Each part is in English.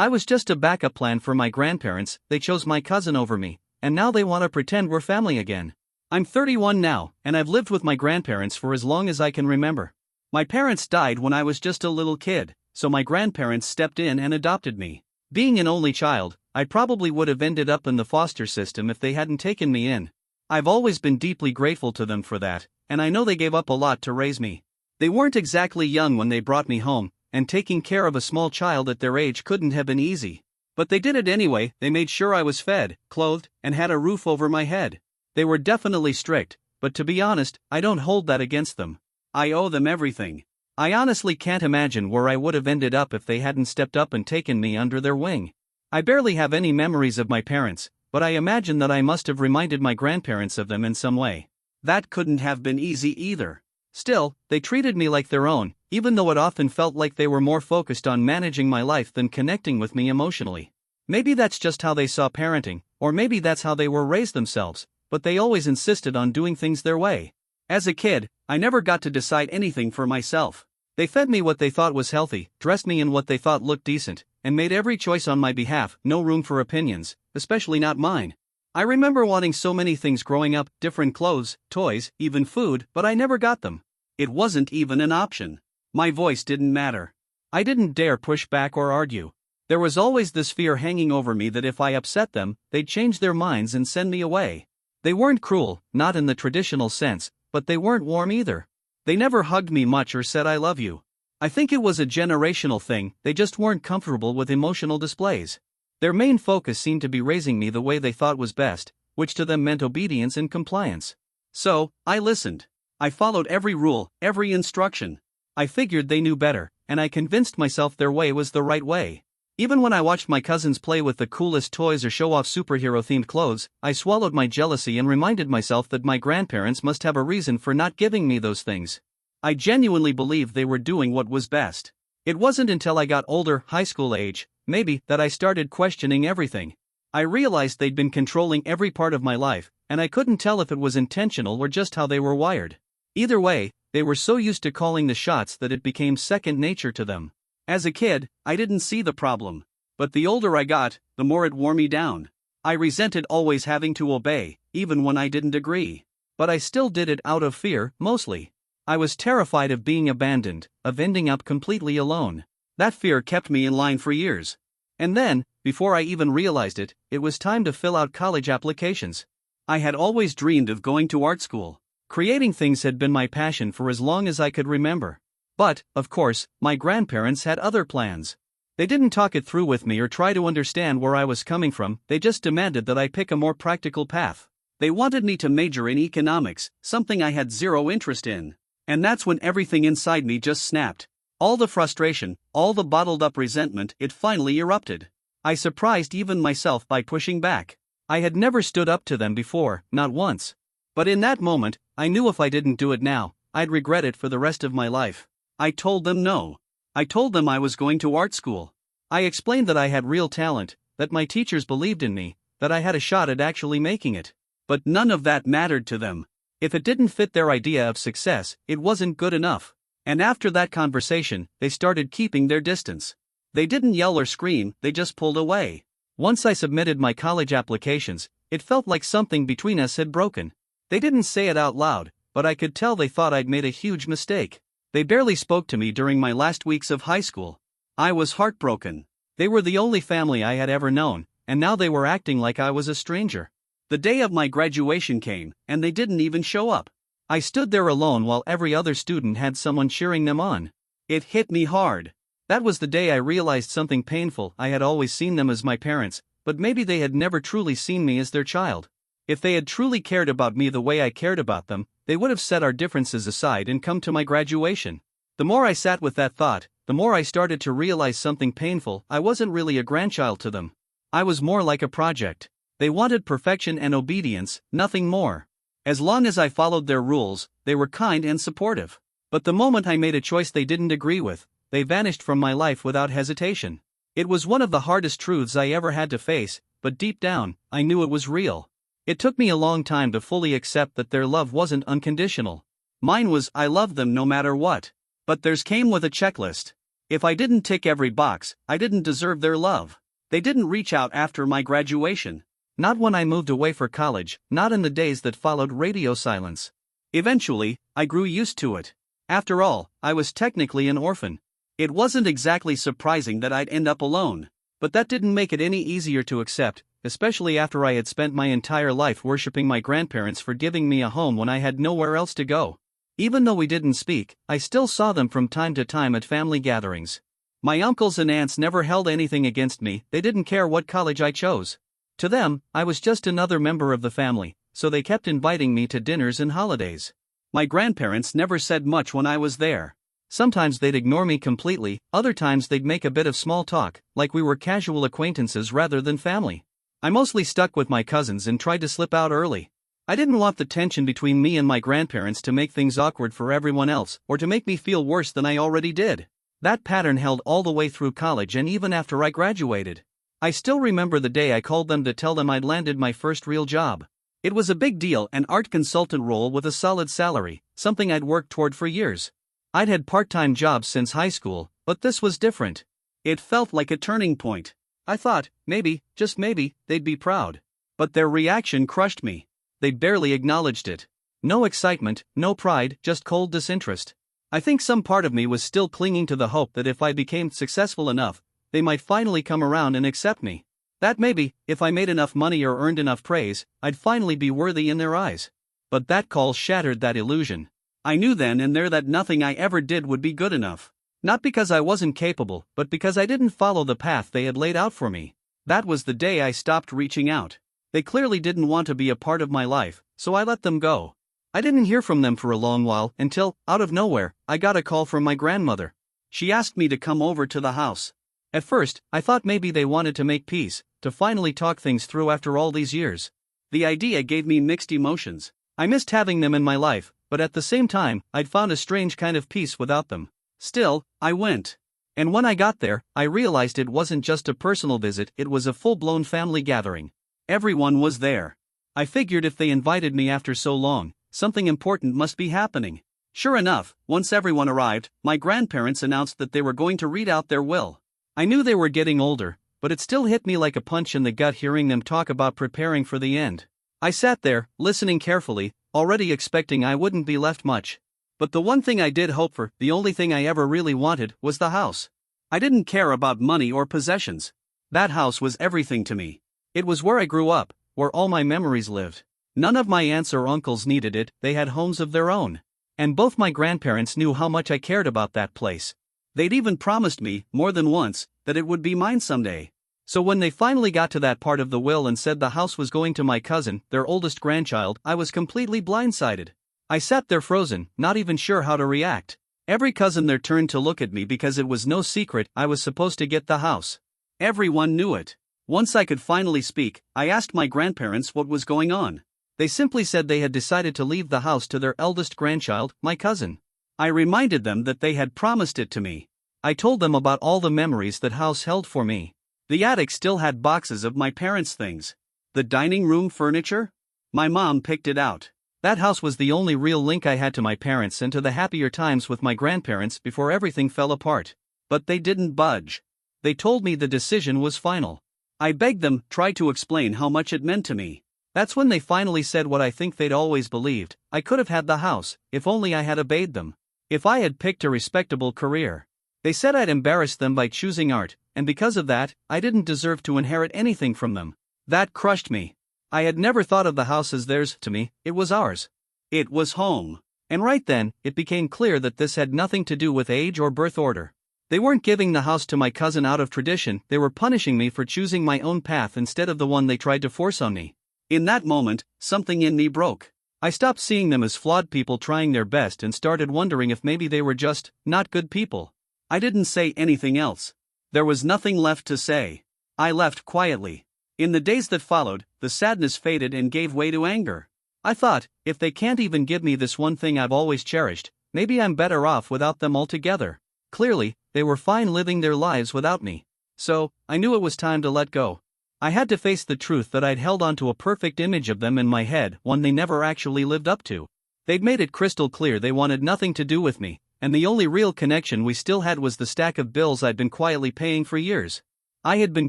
I was just a backup plan for my grandparents. They chose my cousin over me, and now they want to pretend we're family again. I'm 31 now, and I've lived with my grandparents for as long as I can remember. My parents died when I was just a little kid, so my grandparents stepped in and adopted me. Being an only child, I probably would have ended up in the foster system if they hadn't taken me in. I've always been deeply grateful to them for that, and I know they gave up a lot to raise me. They weren't exactly young when they brought me home, and taking care of a small child at their age couldn't have been easy. But they did it anyway. They made sure I was fed, clothed, and had a roof over my head. They were definitely strict, but to be honest, I don't hold that against them. I owe them everything. I honestly can't imagine where I would have ended up if they hadn't stepped up and taken me under their wing. I barely have any memories of my parents, but I imagine that I must have reminded my grandparents of them in some way. That couldn't have been easy either. Still, they treated me like their own, even though it often felt like they were more focused on managing my life than connecting with me emotionally. Maybe that's just how they saw parenting, or maybe that's how they were raised themselves, but they always insisted on doing things their way. As a kid, I never got to decide anything for myself. They fed me what they thought was healthy, dressed me in what they thought looked decent, and made every choice on my behalf. No room for opinions, especially not mine. I remember wanting so many things growing up, different clothes, toys, even food, but I never got them. It wasn't even an option. My voice didn't matter. I didn't dare push back or argue. There was always this fear hanging over me that if I upset them, they'd change their minds and send me away. They weren't cruel, not in the traditional sense, but they weren't warm either. They never hugged me much or said I love you. I think it was a generational thing. They just weren't comfortable with emotional displays. Their main focus seemed to be raising me the way they thought was best, which to them meant obedience and compliance. So, I listened. I followed every rule, every instruction. I figured they knew better, and I convinced myself their way was the right way. Even when I watched my cousins play with the coolest toys or show off superhero-themed clothes, I swallowed my jealousy and reminded myself that my grandparents must have a reason for not giving me those things. I genuinely believed they were doing what was best. It wasn't until I got older, high school age, maybe, that I started questioning everything. I realized they'd been controlling every part of my life, and I couldn't tell if it was intentional or just how they were wired. Either way, they were so used to calling the shots that it became second nature to them. As a kid, I didn't see the problem. But the older I got, the more it wore me down. I resented always having to obey, even when I didn't agree. But I still did it out of fear, mostly. I was terrified of being abandoned, of ending up completely alone. That fear kept me in line for years. And then, before I even realized it, it was time to fill out college applications. I had always dreamed of going to art school. Creating things had been my passion for as long as I could remember. But, of course, my grandparents had other plans. They didn't talk it through with me or try to understand where I was coming from. They just demanded that I pick a more practical path. They wanted me to major in economics, something I had zero interest in. And that's when everything inside me just snapped. All the frustration, all the bottled-up resentment, it finally erupted. I surprised even myself by pushing back. I had never stood up to them before, not once. But in that moment, I knew if I didn't do it now, I'd regret it for the rest of my life. I told them no. I told them I was going to art school. I explained that I had real talent, that my teachers believed in me, that I had a shot at actually making it. But none of that mattered to them. If it didn't fit their idea of success, it wasn't good enough. And after that conversation, they started keeping their distance. They didn't yell or scream, they just pulled away. Once I submitted my college applications, it felt like something between us had broken. They didn't say it out loud, but I could tell they thought I'd made a huge mistake. They barely spoke to me during my last weeks of high school. I was heartbroken. They were the only family I had ever known, and now they were acting like I was a stranger. The day of my graduation came, and they didn't even show up. I stood there alone while every other student had someone cheering them on. It hit me hard. That was the day I realized something painful. I had always seen them as my parents, but maybe they had never truly seen me as their child. If they had truly cared about me the way I cared about them, they would have set our differences aside and come to my graduation. The more I sat with that thought, the more I started to realize something painful. I wasn't really a grandchild to them. I was more like a project. They wanted perfection and obedience, nothing more. As long as I followed their rules, they were kind and supportive. But the moment I made a choice they didn't agree with, they vanished from my life without hesitation. It was one of the hardest truths I ever had to face, but deep down, I knew it was real. It took me a long time to fully accept that their love wasn't unconditional. Mine was, I loved them no matter what. But theirs came with a checklist. If I didn't tick every box, I didn't deserve their love. They didn't reach out after my graduation. Not when I moved away for college, not in the days that followed radio silence. Eventually, I grew used to it. After all, I was technically an orphan. It wasn't exactly surprising that I'd end up alone, but that didn't make it any easier to accept, especially after I had spent my entire life worshipping my grandparents for giving me a home when I had nowhere else to go. Even though we didn't speak, I still saw them from time to time at family gatherings. My uncles and aunts never held anything against me, they didn't care what college I chose. To them, I was just another member of the family, so they kept inviting me to dinners and holidays. My grandparents never said much when I was there. Sometimes they'd ignore me completely, other times they'd make a bit of small talk, like we were casual acquaintances rather than family. I mostly stuck with my cousins and tried to slip out early. I didn't want the tension between me and my grandparents to make things awkward for everyone else, or to make me feel worse than I already did. That pattern held all the way through college and even after I graduated. I still remember the day I called them to tell them I'd landed my first real job. It was a big deal, an art consultant role with a solid salary, something I'd worked toward for years. I'd had part-time jobs since high school, but this was different. It felt like a turning point. I thought, maybe, just maybe, they'd be proud. But their reaction crushed me. They barely acknowledged it. No excitement, no pride, just cold disinterest. I think some part of me was still clinging to the hope that if I became successful enough, they might finally come around and accept me. That maybe, if I made enough money or earned enough praise, I'd finally be worthy in their eyes. But that call shattered that illusion. I knew then and there that nothing I ever did would be good enough. Not because I wasn't capable, but because I didn't follow the path they had laid out for me. That was the day I stopped reaching out. They clearly didn't want to be a part of my life, so I let them go. I didn't hear from them for a long while until, out of nowhere, I got a call from my grandmother. She asked me to come over to the house. At first, I thought maybe they wanted to make peace, to finally talk things through after all these years. The idea gave me mixed emotions. I missed having them in my life, but at the same time, I'd found a strange kind of peace without them. Still, I went. And when I got there, I realized it wasn't just a personal visit, it was a full-blown family gathering. Everyone was there. I figured if they invited me after so long, something important must be happening. Sure enough, once everyone arrived, my grandparents announced that they were going to read out their will. I knew they were getting older, but it still hit me like a punch in the gut hearing them talk about preparing for the end. I sat there, listening carefully, already expecting I wouldn't be left much. But the one thing I did hope for, the only thing I ever really wanted, was the house. I didn't care about money or possessions. That house was everything to me. It was where I grew up, where all my memories lived. None of my aunts or uncles needed it, they had homes of their own. And both my grandparents knew how much I cared about that place. They'd even promised me, more than once, that it would be mine someday. So when they finally got to that part of the will and said the house was going to my cousin, their oldest grandchild, I was completely blindsided. I sat there frozen, not even sure how to react. Every cousin there turned to look at me because it was no secret I was supposed to get the house. Everyone knew it. Once I could finally speak, I asked my grandparents what was going on. They simply said they had decided to leave the house to their eldest grandchild, my cousin. I reminded them that they had promised it to me. I told them about all the memories that house held for me. The attic still had boxes of my parents' things. The dining room furniture? My mom picked it out. That house was the only real link I had to my parents and to the happier times with my grandparents before everything fell apart. But they didn't budge. They told me the decision was final. I begged them, tried to explain how much it meant to me. That's when they finally said what I think they'd always believed: I could have had the house, if only I had obeyed them. If I had picked a respectable career. They said I'd embarrassed them by choosing art, and because of that, I didn't deserve to inherit anything from them. That crushed me. I had never thought of the house as theirs, to me, it was ours. It was home. And right then, it became clear that this had nothing to do with age or birth order. They weren't giving the house to my cousin out of tradition, they were punishing me for choosing my own path instead of the one they tried to force on me. In that moment, something in me broke. I stopped seeing them as flawed people trying their best and started wondering if maybe they were just not good people. I didn't say anything else. There was nothing left to say. I left quietly. In the days that followed, the sadness faded and gave way to anger. I thought, if they can't even give me this one thing I've always cherished, maybe I'm better off without them altogether. Clearly, they were fine living their lives without me. So, I knew it was time to let go. I had to face the truth that I'd held onto a perfect image of them in my head, one they never actually lived up to. They'd made it crystal clear they wanted nothing to do with me, and the only real connection we still had was the stack of bills I'd been quietly paying for years. I had been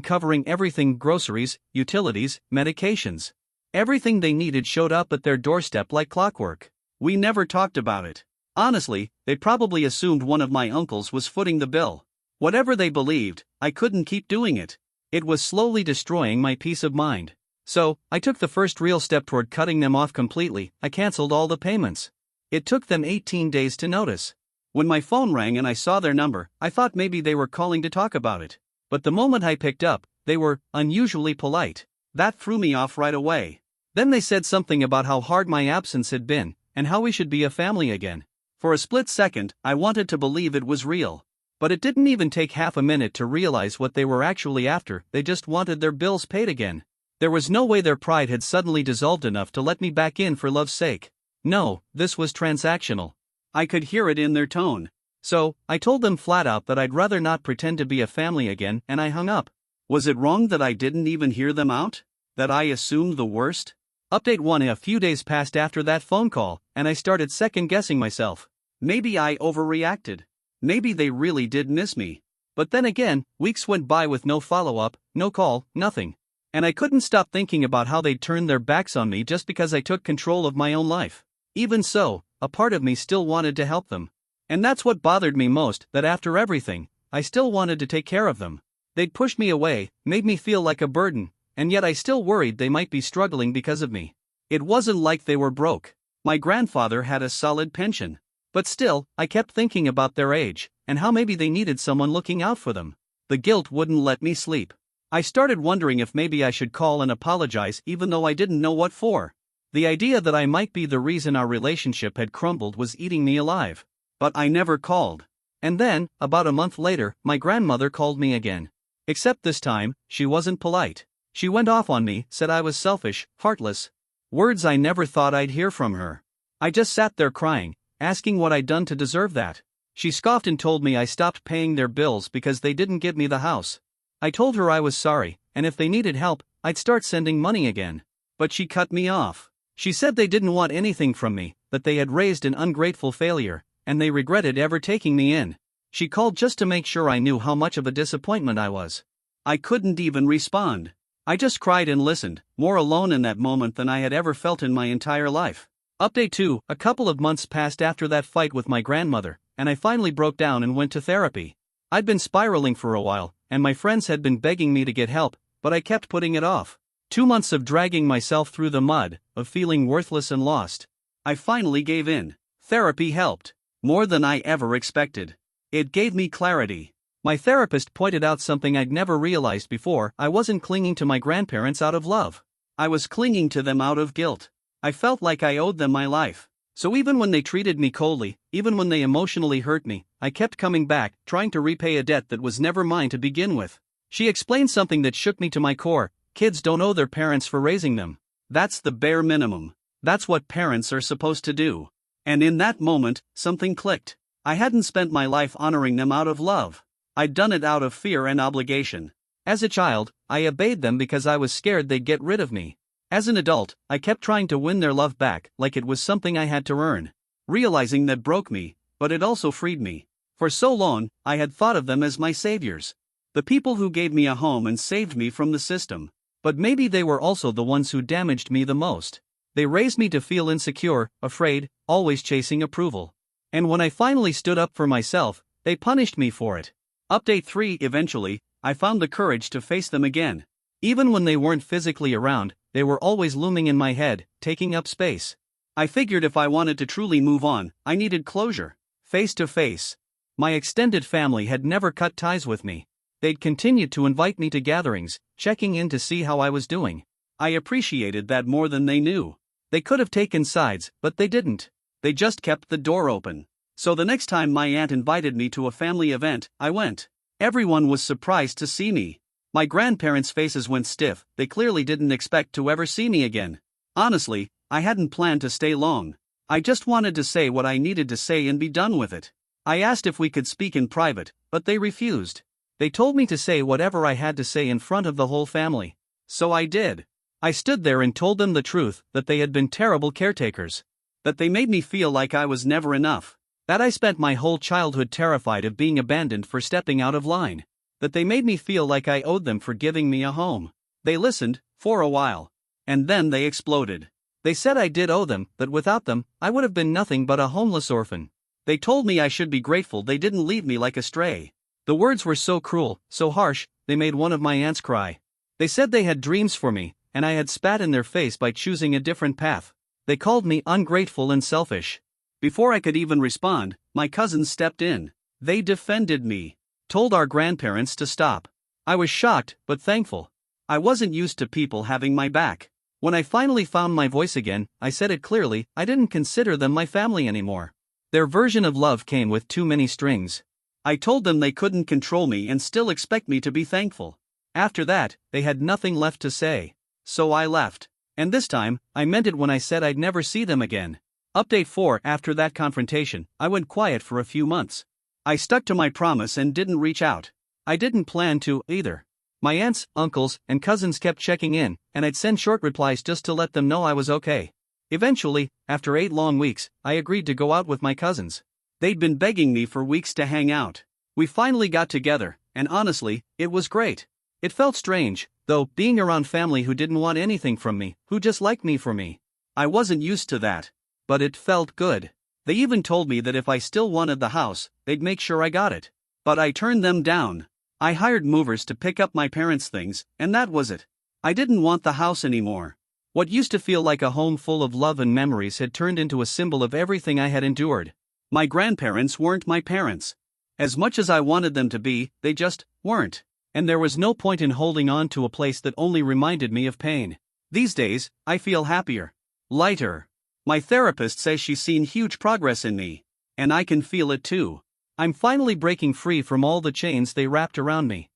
covering everything: groceries, utilities, medications. Everything they needed showed up at their doorstep like clockwork. We never talked about it. Honestly, they probably assumed one of my uncles was footing the bill. Whatever they believed, I couldn't keep doing it. It was slowly destroying my peace of mind. So, I took the first real step toward cutting them off completely. I canceled all the payments. It took them 18 days to notice. When my phone rang and I saw their number, I thought maybe they were calling to talk about it. But the moment I picked up, they were unusually polite. That threw me off right away. Then they said something about how hard my absence had been, and how we should be a family again. For a split second, I wanted to believe it was real. But it didn't even take half a minute to realize what they were actually after. They just wanted their bills paid again. There was no way their pride had suddenly dissolved enough to let me back in for love's sake. No, this was transactional. I could hear it in their tone. So, I told them flat out that I'd rather not pretend to be a family again, and I hung up. Was it wrong that I didn't even hear them out? That I assumed the worst? Update 1: a few days passed after that phone call, and I started second-guessing myself. Maybe I overreacted. Maybe they really did miss me. But then again, weeks went by with no follow-up, no call, nothing. And I couldn't stop thinking about how they'd turned their backs on me just because I took control of my own life. Even so, a part of me still wanted to help them. And that's what bothered me most, that after everything, I still wanted to take care of them. They'd pushed me away, made me feel like a burden, and yet I still worried they might be struggling because of me. It wasn't like they were broke. My grandfather had a solid pension. But still, I kept thinking about their age, and how maybe they needed someone looking out for them. The guilt wouldn't let me sleep. I started wondering if maybe I should call and apologize even though I didn't know what for. The idea that I might be the reason our relationship had crumbled was eating me alive. But I never called. And then, about a month later, my grandmother called me again. Except this time, she wasn't polite. She went off on me, said I was selfish, heartless. Words I never thought I'd hear from her. I just sat there crying, asking what I'd done to deserve that. She scoffed and told me I stopped paying their bills because they didn't give me the house. I told her I was sorry, and if they needed help, I'd start sending money again. But she cut me off. She said they didn't want anything from me, that they had raised an ungrateful failure, and they regretted ever taking me in. She called just to make sure I knew how much of a disappointment I was. I couldn't even respond. I just cried and listened, more alone in that moment than I had ever felt in my entire life. Update 2: a couple of months passed after that fight with my grandmother, and I finally broke down and went to therapy. I'd been spiraling for a while, and my friends had been begging me to get help, but I kept putting it off. 2 months of dragging myself through the mud, of feeling worthless and lost. I finally gave in. Therapy helped. More than I ever expected. It gave me clarity. My therapist pointed out something I'd never realized before: I wasn't clinging to my grandparents out of love. I was clinging to them out of guilt. I felt like I owed them my life. So even when they treated me coldly, even when they emotionally hurt me, I kept coming back, trying to repay a debt that was never mine to begin with. She explained something that shook me to my core: kids don't owe their parents for raising them. That's the bare minimum. That's what parents are supposed to do. And in that moment, something clicked. I hadn't spent my life honoring them out of love. I'd done it out of fear and obligation. As a child, I obeyed them because I was scared they'd get rid of me. As an adult, I kept trying to win their love back, like it was something I had to earn. Realizing that broke me, but it also freed me. For so long, I had thought of them as my saviors. The people who gave me a home and saved me from the system. But maybe they were also the ones who damaged me the most. They raised me to feel insecure, afraid, always chasing approval. And when I finally stood up for myself, they punished me for it. Update 3: eventually, I found the courage to face them again. Even when they weren't physically around, they were always looming in my head, taking up space. I figured if I wanted to truly move on, I needed closure. Face to face. My extended family had never cut ties with me. They'd continued to invite me to gatherings, checking in to see how I was doing. I appreciated that more than they knew. They could have taken sides, but they didn't. They just kept the door open. So the next time my aunt invited me to a family event, I went. Everyone was surprised to see me. My grandparents' faces went stiff. They clearly didn't expect to ever see me again. Honestly, I hadn't planned to stay long. I just wanted to say what I needed to say and be done with it. I asked if we could speak in private, but they refused. They told me to say whatever I had to say in front of the whole family. So I did. I stood there and told them the truth, that they had been terrible caretakers. That they made me feel like I was never enough. That I spent my whole childhood terrified of being abandoned for stepping out of line. That they made me feel like I owed them for giving me a home. They listened, for a while. And then they exploded. They said I did owe them, that without them, I would have been nothing but a homeless orphan. They told me I should be grateful they didn't leave me like a stray. The words were so cruel, so harsh, they made one of my aunts cry. They said they had dreams for me, and I had spat in their face by choosing a different path. They called me ungrateful and selfish. Before I could even respond, my cousins stepped in. They defended me. Told our grandparents to stop. I was shocked, but thankful. I wasn't used to people having my back. When I finally found my voice again, I said it clearly, I didn't consider them my family anymore. Their version of love came with too many strings. I told them they couldn't control me and still expect me to be thankful. After that, they had nothing left to say. So I left. And this time, I meant it when I said I'd never see them again. Update 4. After that confrontation, I went quiet for a few months. I stuck to my promise and didn't reach out. I didn't plan to, either. My aunts, uncles, and cousins kept checking in, and I'd send short replies just to let them know I was okay. Eventually, after 8 long weeks, I agreed to go out with my cousins. They'd been begging me for weeks to hang out. We finally got together, and honestly, it was great. It felt strange, though, being around family who didn't want anything from me, who just liked me for me. I wasn't used to that. But it felt good. They even told me that if I still wanted the house, they'd make sure I got it. But I turned them down. I hired movers to pick up my parents' things, and that was it. I didn't want the house anymore. What used to feel like a home full of love and memories had turned into a symbol of everything I had endured. My grandparents weren't my parents. As much as I wanted them to be, they just weren't. And there was no point in holding on to a place that only reminded me of pain. These days, I feel happier. Lighter. My therapist says she's seen huge progress in me. And I can feel it too. I'm finally breaking free from all the chains they wrapped around me.